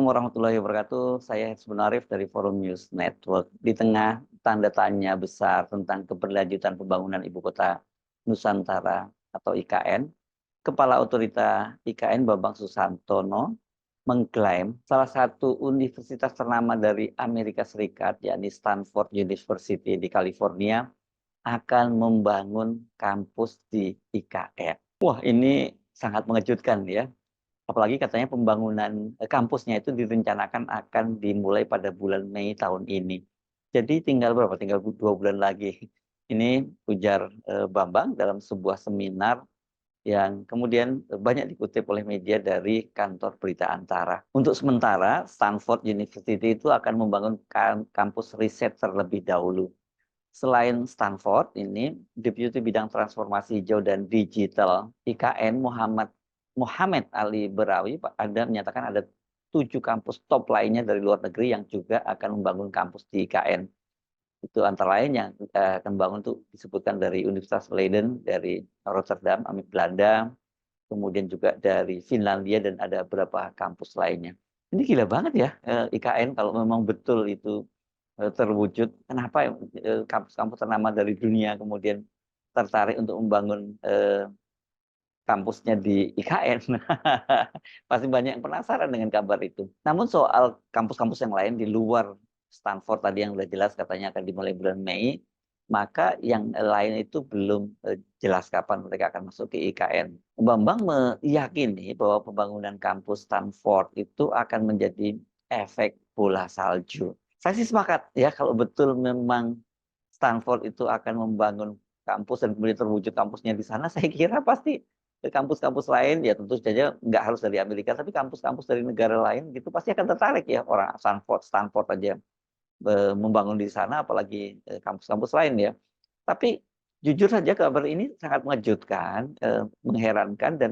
Assalamualaikum warahmatullahi wabarakatuh. Saya Hizbun Arif dari Forum News Network. Di tengah tanda tanya besar tentang keberlanjutan pembangunan Ibu Kota Nusantara atau IKN, Kepala Otorita IKN Bambang Susantono mengklaim salah satu universitas ternama dari Amerika Serikat, yakni Stanford University di California, akan membangun kampus di IKN. Wah, ini sangat mengejutkan ya. Apalagi katanya pembangunan kampusnya itu direncanakan akan dimulai pada bulan Mei tahun ini. Jadi tinggal berapa? Tinggal 2 bulan lagi. Ini ujar Bambang dalam sebuah seminar yang kemudian banyak dikutip oleh media dari kantor berita Antara. Untuk sementara, Stanford University itu akan membangun kampus riset terlebih dahulu. Selain Stanford, ini Deputi Bidang Transformasi Hijau dan Digital IKN Muhammad Ali Berawi ada menyatakan ada 7 kampus top lainnya dari luar negeri yang juga akan membangun kampus di IKN. Itu antara lain yang akan bangun itu disebutkan dari Universitas Leiden, dari Rotterdam, Belanda, kemudian juga dari Finlandia dan ada beberapa kampus lainnya. Ini gila banget ya IKN kalau memang betul itu terwujud. Kenapa kampus-kampus ternama dari dunia kemudian tertarik untuk membangun kampusnya di IKN. Pasti banyak yang penasaran dengan kabar itu. Namun soal kampus-kampus yang lain di luar Stanford tadi yang sudah jelas katanya akan dimulai bulan Mei, maka yang lain itu belum jelas kapan mereka akan masuk ke IKN. Bambang meyakini bahwa pembangunan kampus Stanford itu akan menjadi efek bola salju. Saya sih sepakat ya kalau betul memang Stanford itu akan membangun kampus dan kemudian terwujud kampusnya di sana, saya kira pasti ke kampus-kampus lain ya tentu saja nggak harus dari Amerika, tapi kampus-kampus dari negara lain gitu pasti akan tertarik ya orang Stanford aja membangun di sana, apalagi kampus-kampus lain ya. Tapi jujur saja kabar ini sangat mengejutkan, mengherankan dan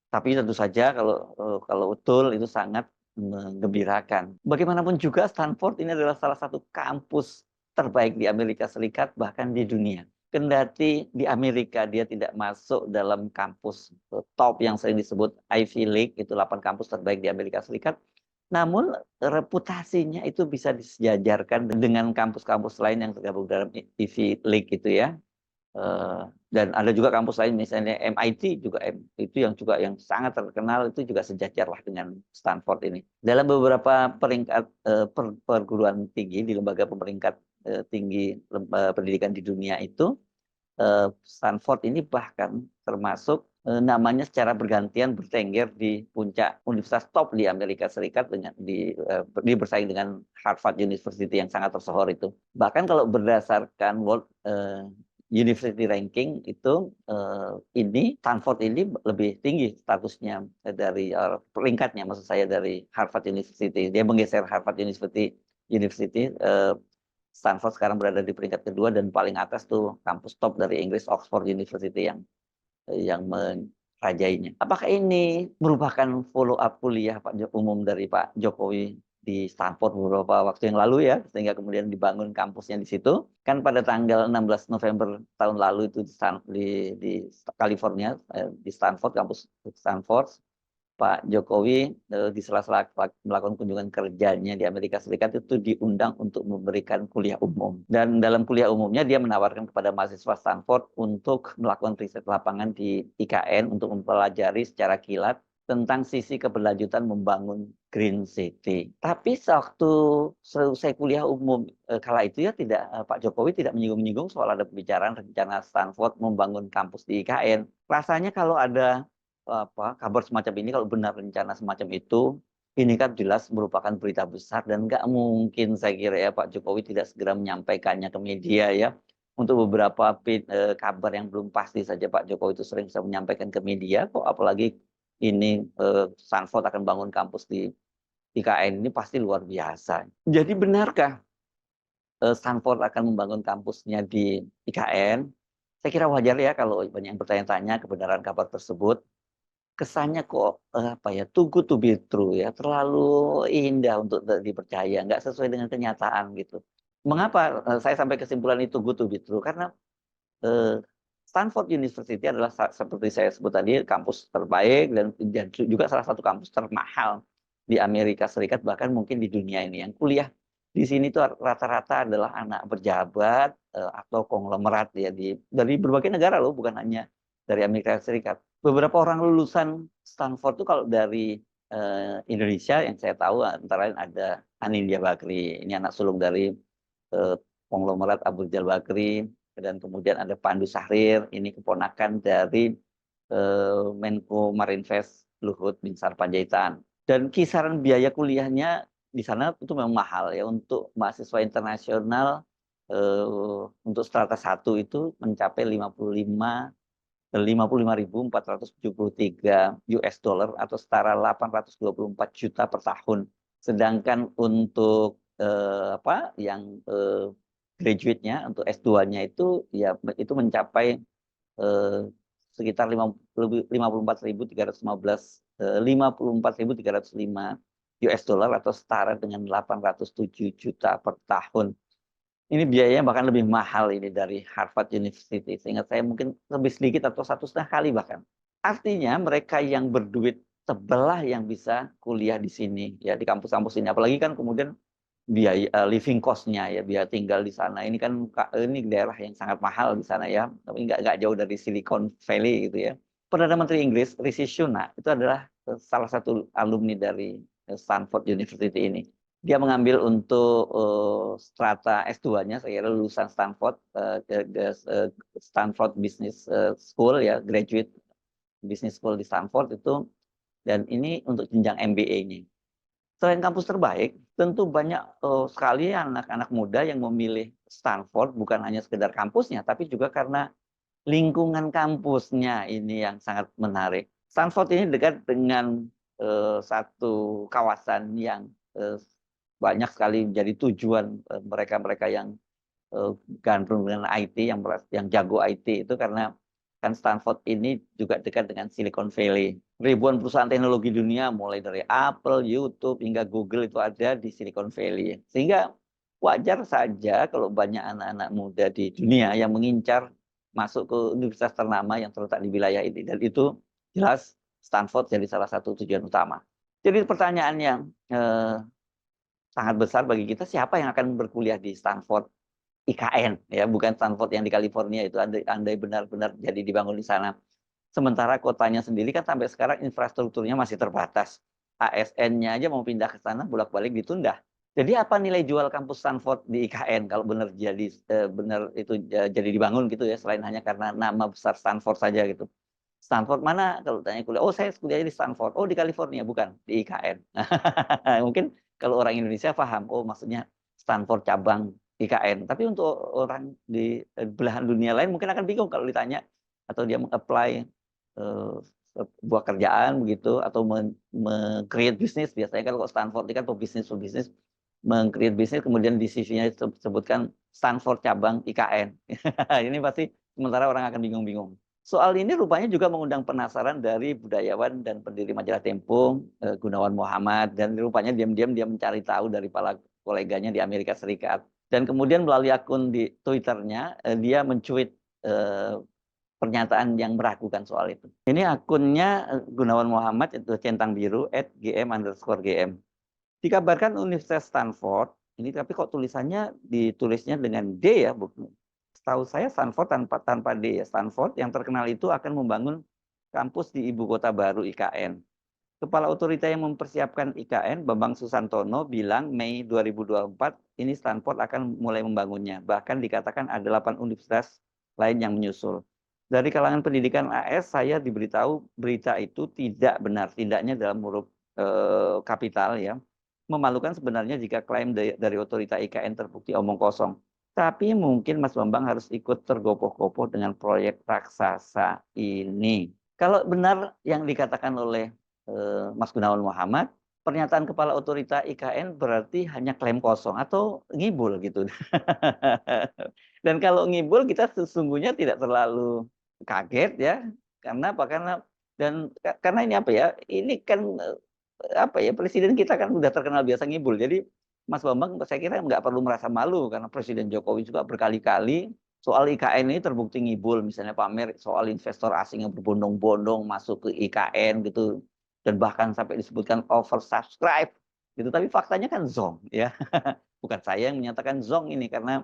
tapi tentu saja kalau betul itu sangat menggembirakan. Bagaimanapun juga Stanford ini adalah salah satu kampus terbaik di Amerika Serikat bahkan di dunia. Kendati di Amerika dia tidak masuk dalam kampus top yang sering disebut Ivy League, itu 8 kampus terbaik di Amerika Serikat, namun reputasinya itu bisa disejajarkan dengan kampus-kampus lain yang tergabung dalam Ivy League itu ya. Dan ada juga kampus lain misalnya MIT juga itu yang juga yang sangat terkenal itu juga sejajar lah dengan Stanford ini. Dalam beberapa peringkat perguruan tinggi di lembaga pemeringkat tinggi pendidikan di dunia itu Stanford ini bahkan termasuk namanya secara bergantian bertengger di puncak universitas top di Amerika Serikat dengan di bersaing dengan Harvard University yang sangat tersohor itu. Bahkan kalau berdasarkan World University Ranking itu ini Stanford ini lebih tinggi statusnya dari peringkatnya maksud saya dari Harvard University. Dia menggeser Harvard University Stanford sekarang berada di peringkat kedua dan paling atas tuh kampus top dari Inggris Oxford University yang merajainya. Apakah ini merupakan follow up kuliah umum dari Pak Jokowi di Stanford beberapa waktu yang lalu ya, sehingga kemudian dibangun kampusnya di situ. Kan pada tanggal 16 November tahun lalu itu di California, di Stanford, kampus Stanford, Pak Jokowi di sela-sela melakukan kunjungan kerjanya di Amerika Serikat itu diundang untuk memberikan kuliah umum. Dan dalam kuliah umumnya dia menawarkan kepada mahasiswa Stanford untuk melakukan riset lapangan di IKN untuk mempelajari secara kilat tentang sisi keberlanjutan membangun Green City. Tapi waktu selesai kuliah umum kala itu ya Pak Jokowi tidak menyinggung-nyinggung soal ada pembicaraan rencana Stanford membangun kampus di IKN. Rasanya kalau ada kabar semacam ini, kalau benar rencana semacam itu, ini kan jelas merupakan berita besar dan nggak mungkin saya kira ya Pak Jokowi tidak segera menyampaikannya ke media ya. Untuk beberapa kabar yang belum pasti saja Pak Jokowi itu sering bisa menyampaikan ke media kok, apalagi ini Stanford akan bangun kampus di IKN ini pasti luar biasa. Jadi benarkah Stanford akan membangun kampusnya di IKN? Saya kira wajar ya kalau banyak yang bertanya-tanya kebenaran kabar tersebut. Kesannya kok apa ya, too good to be true ya, terlalu indah untuk dipercaya, nggak sesuai dengan kenyataan gitu. Mengapa saya sampai kesimpulan itu good to be true? Karena Stanford University adalah seperti saya sebut tadi kampus terbaik dan juga salah satu kampus termahal di Amerika Serikat, bahkan mungkin di dunia ini. Yang kuliah di sini tuh rata-rata adalah anak pejabat atau konglomerat ya dari berbagai negara loh, bukan hanya dari Amerika Serikat. Beberapa orang lulusan Stanford tuh kalau dari Indonesia yang saya tahu antara lain ada Anindya Bakri, ini anak sulung dari konglomerat Abu Rizal Bakri, dan kemudian ada Pandu Sahrir, ini keponakan dari Menko Marinvest Luhut Binsar Panjaitan. Dan kisaran biaya kuliahnya di sana itu memang mahal ya, untuk mahasiswa internasional untuk strata 1 itu mencapai 55.473 US dollar atau setara 824 juta per tahun. Sedangkan untuk yang graduate-nya untuk S2-nya itu ya itu mencapai sekitar 54.305 US dollar atau setara dengan 807 juta per tahun. Ini biayanya bahkan lebih mahal ini dari Harvard University. Seingat saya mungkin lebih sedikit atau 1,5 kali bahkan. Artinya mereka yang berduit tebelah yang bisa kuliah di sini ya, di kampus-kampus ini. Apalagi kan kemudian biaya living cost-nya ya, biaya tinggal di sana. Ini kan ini daerah yang sangat mahal di sana ya, tapi nggak jauh dari Silicon Valley gitu ya. Perdana Menteri Inggris Rishi Sunak itu adalah salah satu alumni dari Stanford University ini. Dia mengambil untuk strata S2-nya, saya kira lulusan Stanford, Stanford Business School ya, graduate business school di Stanford itu, dan ini untuk jenjang MBA-nya. Selain kampus terbaik, tentu banyak sekali anak-anak muda yang memilih Stanford bukan hanya sekedar kampusnya, tapi juga karena lingkungan kampusnya ini yang sangat menarik. Stanford ini dekat dengan satu kawasan yang banyak sekali menjadi tujuan mereka-mereka yang gandrung dengan IT, yang jago IT itu, karena kan Stanford ini juga dekat dengan Silicon Valley. Ribuan perusahaan teknologi dunia mulai dari Apple, YouTube hingga Google itu ada di Silicon Valley. Sehingga wajar saja kalau banyak anak-anak muda di dunia yang mengincar masuk ke universitas ternama yang terletak di wilayah ini, dan itu jelas Stanford jadi salah satu tujuan utama. Jadi pertanyaan yang sangat besar bagi kita, siapa yang akan berkuliah di Stanford IKN ya, bukan Stanford yang di California itu, andai benar-benar jadi dibangun di sana. Sementara kotanya sendiri kan sampai sekarang infrastrukturnya masih terbatas. ASN-nya aja mau pindah ke sana bolak-balik ditunda. Jadi apa nilai jual kampus Stanford di IKN kalau benar jadi benar itu jadi dibangun gitu ya, selain hanya karena nama besar Stanford saja gitu. Stanford mana kalau tanya kuliah? Oh, saya kuliah di Stanford. Oh, di California, bukan di IKN. Mungkin kalau orang Indonesia paham, oh maksudnya Stanford cabang IKN. Tapi untuk orang di belahan dunia lain mungkin akan bingung kalau ditanya, atau dia meng-apply sebuah kerjaan begitu, atau meng-create bisnis. Biasanya kalau Stanford ini kan pebisnis, meng-create bisnis, kemudian di CV-nya disebutkan Stanford cabang IKN. Ini pasti sementara orang akan bingung-bingung. Soal ini rupanya juga mengundang penasaran dari budayawan dan pendiri majalah Tempo, Gunawan Muhammad, dan rupanya diam-diam dia mencari tahu dari para koleganya di Amerika Serikat. Dan kemudian melalui akun di Twitter-nya, dia mencuit pernyataan yang meragukan soal itu. Ini akunnya Gunawan Muhammad, itu centang biru, @gm_gm. Dikabarkan Universitas Stanford, ini tapi kok tulisannya ditulisnya dengan D ya, Bu. Setahu saya Stanford tanpa D ya. Stanford yang terkenal itu akan membangun kampus di ibu kota baru IKN. Kepala otorita yang mempersiapkan IKN, Bambang Susantono, bilang Mei 2024 ini Stanford akan mulai membangunnya. Bahkan dikatakan ada 8 universitas lain yang menyusul. Dari kalangan pendidikan AS, saya diberitahu berita itu tidak benar, tidaknya dalam huruf kapital ya. Memalukan sebenarnya jika klaim dari otorita IKN terbukti omong kosong. Tapi mungkin Mas Bambang harus ikut tergopoh-gopoh dengan proyek raksasa ini. Kalau benar yang dikatakan oleh Mas Gunawan Muhammad, pernyataan kepala otorita IKN berarti hanya klaim kosong atau ngibul gitu. Dan kalau ngibul kita sesungguhnya tidak terlalu kaget ya. Karena apa? Karena ini apa ya? Ini kan apa ya, presiden kita kan udah terkenal biasa ngibul. Jadi Mas Bambang saya kira nggak perlu merasa malu, karena Presiden Jokowi juga berkali-kali soal IKN ini terbukti ngibul, misalnya pamer soal investor asing yang berbondong-bondong masuk ke IKN gitu. dan bahkan sampai disebutkan oversubscribe gitu, tapi faktanya kan zonk ya. Bukan saya yang menyatakan zonk ini, karena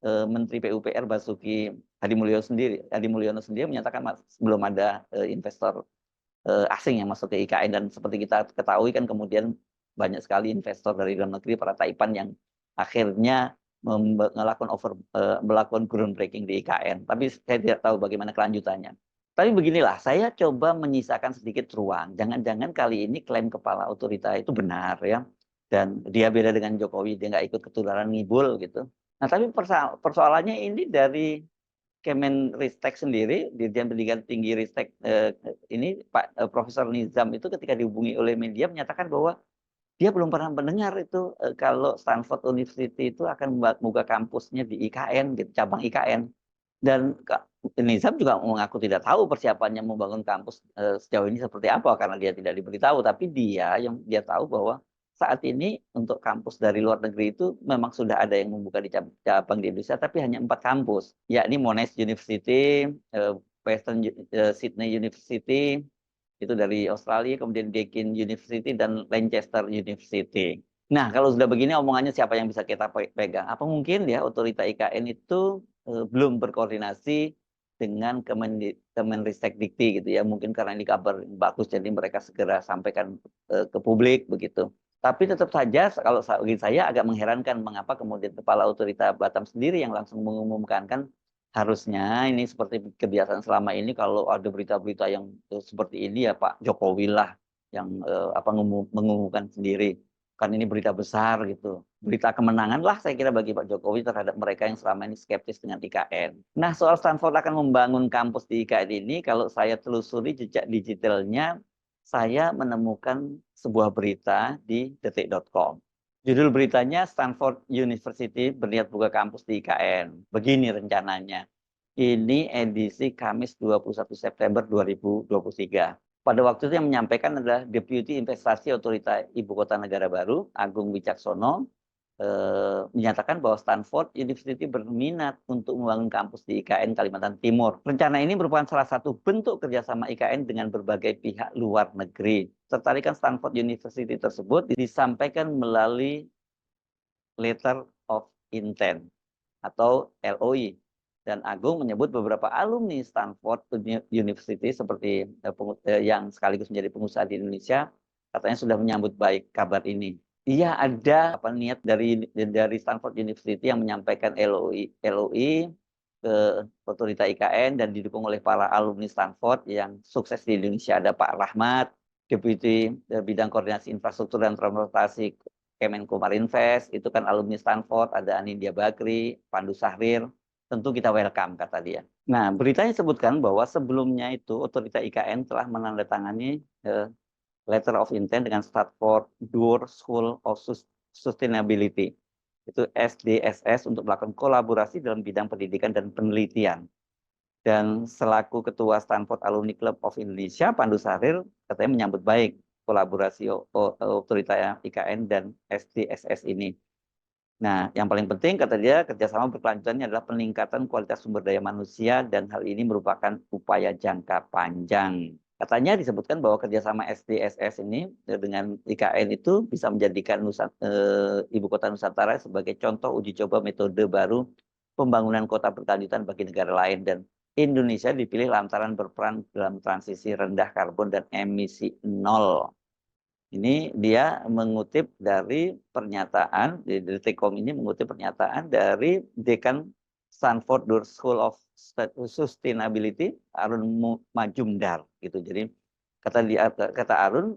Menteri PUPR Basuki Hadi Mulyono sendiri menyatakan belum ada investor asing yang masuk ke IKN, dan seperti kita ketahui kan kemudian banyak sekali investor dari dalam negeri, para Taipan, yang akhirnya melakukan groundbreaking di IKN. Tapi saya tidak tahu bagaimana kelanjutannya. Tapi beginilah, saya coba menyisakan sedikit ruang. Jangan-jangan kali ini klaim kepala otorita itu benar ya, dan dia beda dengan Jokowi, dia nggak ikut ketularan ngibul gitu. Nah, tapi persoalannya ini dari Kemenristek sendiri, Dirjen Pendidikan Tinggi Ristek ini Pak Profesor Nizam itu ketika dihubungi oleh media menyatakan bahwa dia belum pernah mendengar itu kalau Stanford University itu akan membuka kampusnya di IKN, gitu, cabang IKN. Dan Nizam juga mengaku tidak tahu persiapannya membangun kampus sejauh ini seperti apa, karena dia tidak diberitahu. Tapi dia tahu bahwa saat ini untuk kampus dari luar negeri itu memang sudah ada yang membuka di cabang di Indonesia, tapi hanya 4 kampus, yakni Monash University, Western Sydney University, itu dari Australia, kemudian Deakin University, dan Lancaster University. Nah, kalau sudah begini omongannya siapa yang bisa kita pegang? Apa mungkin ya otorita IKN itu belum berkoordinasi dengan Kemenristek Dikti gitu ya? Mungkin karena ini kabar bagus, jadi mereka segera sampaikan ke publik begitu. Tapi tetap saja kalau bagi saya agak mengherankan mengapa kemudian kepala otorita Batam sendiri yang langsung mengumumkan. Kan harusnya ini seperti kebiasaan selama ini, kalau ada berita-berita yang seperti ini ya Pak Jokowi lah yang mengumumkan sendiri. Kan ini berita besar gitu. Berita kemenangan lah saya kira bagi Pak Jokowi terhadap mereka yang selama ini skeptis dengan IKN. Nah, soal Stanford akan membangun kampus di IKN ini, kalau saya telusuri jejak digitalnya, saya menemukan sebuah berita di detik.com. Judul beritanya, Stanford University berniat buka kampus di IKN. Begini rencananya. Ini edisi Kamis 21 September 2023. Pada waktu itu yang menyampaikan adalah Deputi Investasi Otorita Ibu Kota Negara Baru, Agung Wicaksono, menyatakan bahwa Stanford University berminat untuk membangun kampus di IKN Kalimantan Timur. Rencana ini merupakan salah satu bentuk kerjasama IKN dengan berbagai pihak luar negeri. Tertarikan Stanford University tersebut disampaikan melalui Letter of Intent atau LOI. Dan Agung menyebut beberapa alumni Stanford University seperti yang sekaligus menjadi pengusaha di Indonesia, katanya sudah menyambut baik kabar ini. Iya, ada niat dari Stanford University yang menyampaikan LOI ke otorita IKN dan didukung oleh para alumni Stanford yang sukses di Indonesia. Ada Pak Rahmat, Deputi Bidang Koordinasi Infrastruktur dan Transportasi Kemenko Marinvest, itu kan alumni Stanford. Ada Anindya Bakri, Pandu Sahrir, tentu kita welcome, kata dia. Nah, beritanya sebutkan bahwa sebelumnya itu otorita IKN telah menandatangani Letter of Intent dengan Stanford Doerr School of Sustainability, itu SDSS, untuk melakukan kolaborasi dalam bidang pendidikan dan penelitian. Dan selaku Ketua Stanford Alumni Club of Indonesia, Pandu Sahrir, katanya menyambut baik kolaborasi otorita IKN dan SDSS ini. Nah, yang paling penting, kata dia, kerjasama berkelanjutannya adalah peningkatan kualitas sumber daya manusia, dan hal ini merupakan upaya jangka panjang. Katanya disebutkan bahwa kerjasama SDSS ini dengan IKN itu bisa menjadikan Ibu Kota Nusantara sebagai contoh uji coba metode baru pembangunan kota berkelanjutan bagi negara lain, dan Indonesia dipilih lantaran berperan dalam transisi rendah karbon dan emisi nol. Ini dia mengutip dari pernyataan, di Detik.com ini mengutip pernyataan dari Dekan Stanford Doerr School of Sustainability, Arun Majumdar gitu. Jadi kata Arun,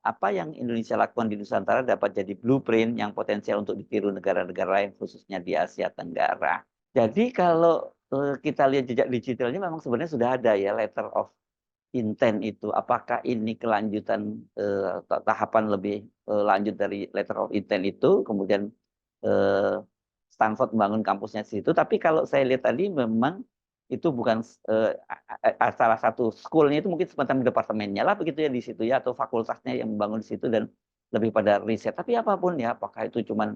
apa yang Indonesia lakukan di Nusantara dapat jadi blueprint yang potensial untuk ditiru negara-negara lain, khususnya di Asia Tenggara. Jadi kalau kita lihat jejak digitalnya, memang sebenarnya sudah ada ya letter of intent itu. Apakah ini kelanjutan tahapan lebih lanjut dari letter of intent itu, kemudian Stanford membangun kampusnya di situ. Tapi kalau saya lihat tadi memang itu bukan salah satu school-nya, itu mungkin semacam departemennya lah begitu ya di situ ya, atau fakultasnya yang membangun di situ dan lebih pada riset. Tapi apapun ya, apakah itu cuman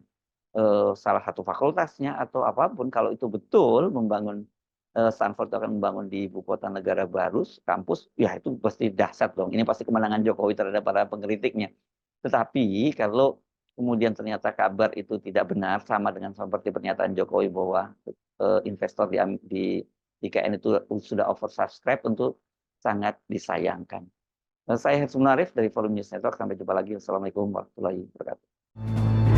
salah satu fakultasnya atau apapun, kalau itu betul membangun Stanford akan membangun di ibu kota negara baru, kampus, ya itu pasti dahsyat dong. Ini pasti kemenangan Jokowi terhadap para pengkritiknya. Tetapi kalau kemudian ternyata kabar itu tidak benar, sama dengan seperti pernyataan Jokowi bahwa investor di IKN itu sudah oversubscribe, tentu sangat disayangkan. Saya Hersunarif dari Forum News Network. Sampai jumpa lagi. Wassalamualaikum warahmatullahi wabarakatuh.